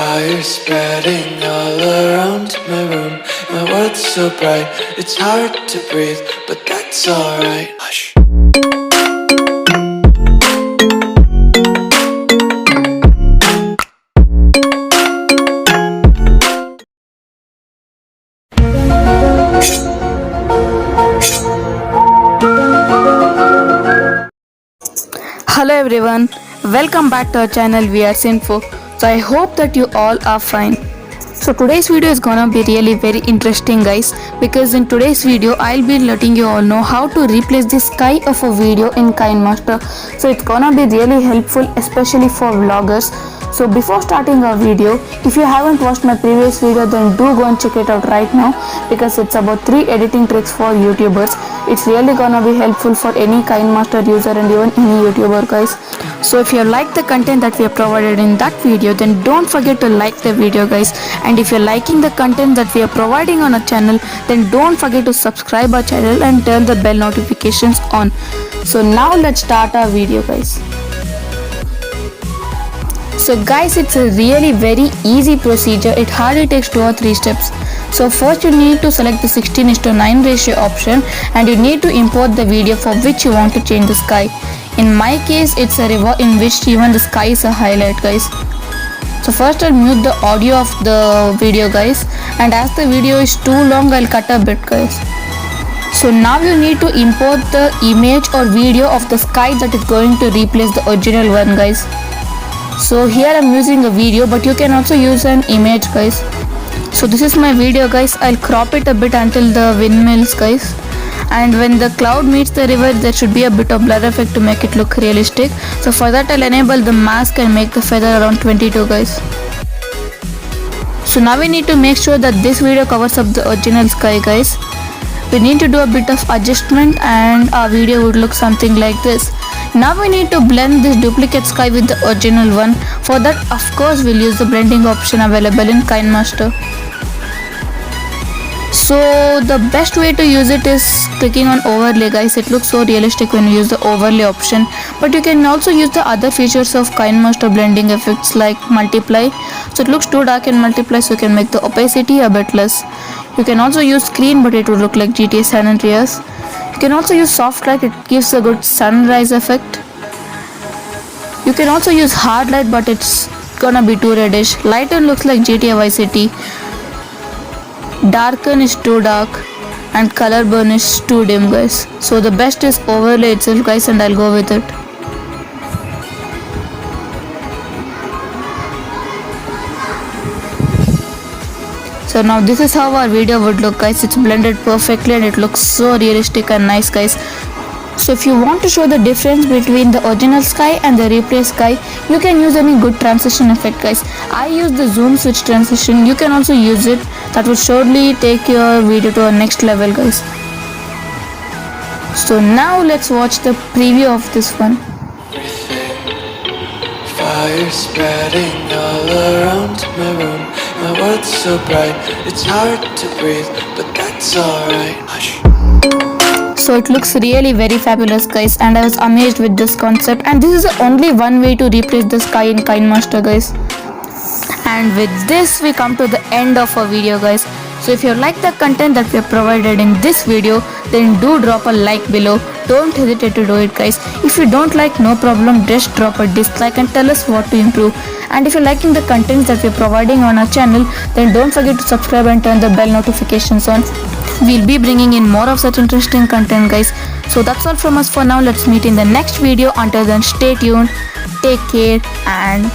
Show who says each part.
Speaker 1: Fire spreading all around my room. My world's so bright, it's hard to breathe, but that's alright. Hush.
Speaker 2: Hello everyone, welcome back to our channel VR Info. So I hope that you all are fine. So today's video is gonna be really very interesting guys, because in today's video I'll be letting you all know how to replace the sky of a video in Kinemaster. So it's gonna be really helpful, especially for vloggers. So before starting our video, if you haven't watched my previous video, then do go and check it out right now, because it's about 3 editing tricks for YouTubers. It's really gonna be helpful for any Kinemaster user and even any YouTuber guys. So if you like the content that we have provided in that video, then don't forget to like the video guys. And if you're liking the content that we are providing on our channel, then don't forget to subscribe our channel and turn the bell notifications on. So now let's start our video guys. So guys, it's a really very easy procedure. It hardly takes 2 or 3 steps. So first you need to select the 16:9 ratio option, and you need to import the video for which you want to change the sky. In my case, it's a river in which even the sky is a highlight guys. So first I'll mute the audio of the video guys, and as the video is too long, I'll cut a bit guys. So now you need to import the image or video of the sky that is going to replace the original one guys. So here I'm using a video, but you can also use an image guys. So this is my video guys. I'll crop it a bit until the windmills guys, and when the cloud meets the river, there should be a bit of blur effect to make it look realistic. So for that I'll enable the mask and make the feather around 22 guys. So now we need to make sure that this video covers up the original sky guys. We need to do a bit of adjustment and our video would look something like this. Now we need to blend this duplicate sky with the original one. For that, of course, we'll use the blending option available in Kinemaster. So the best way to use it is clicking on overlay guys. It looks so realistic when you use the overlay option, but you can also use the other features of Kinemaster blending effects like multiply. So it looks too dark in multiply, so you can make the opacity a bit less. You can also use screen, but it would look like GTA San Andreas. You can also use soft light, it gives a good sunrise effect. You can also use hard light, but it's gonna be too reddish. Lighten looks like GTA Vice City. Darken is too dark, and color burn is too dim guys. So the best is overlay itself guys, and I'll go with it. So now this is how our video would look guys. It's blended perfectly and it looks so realistic and nice guys. So if you want to show the difference between the original sky and the replaced sky, you can use any good transition effect guys. I use the zoom switch transition. You can also use it. That will surely take your video to a next level guys. So now let's watch the preview of this one.
Speaker 1: Fire spreading all around my room. My world's so bright, it's hard to breathe, but that's alright. Hush.
Speaker 2: So it looks really very fabulous guys, and I was amazed with this concept, and this is the only one way to replace the sky in Kinemaster guys. And with this we come to the end of our video guys. So if you like the content that we have provided in this video, then do drop a like below. Don't hesitate to do it guys. If you don't like, no problem, just drop a dislike and tell us what to improve. And if you're liking the contents that we're providing on our channel, then don't forget to subscribe and turn the bell notifications on. We'll be bringing in more of such interesting content guys. So that's all from us for now. Let's meet in the next video. Until then, stay tuned, take care, and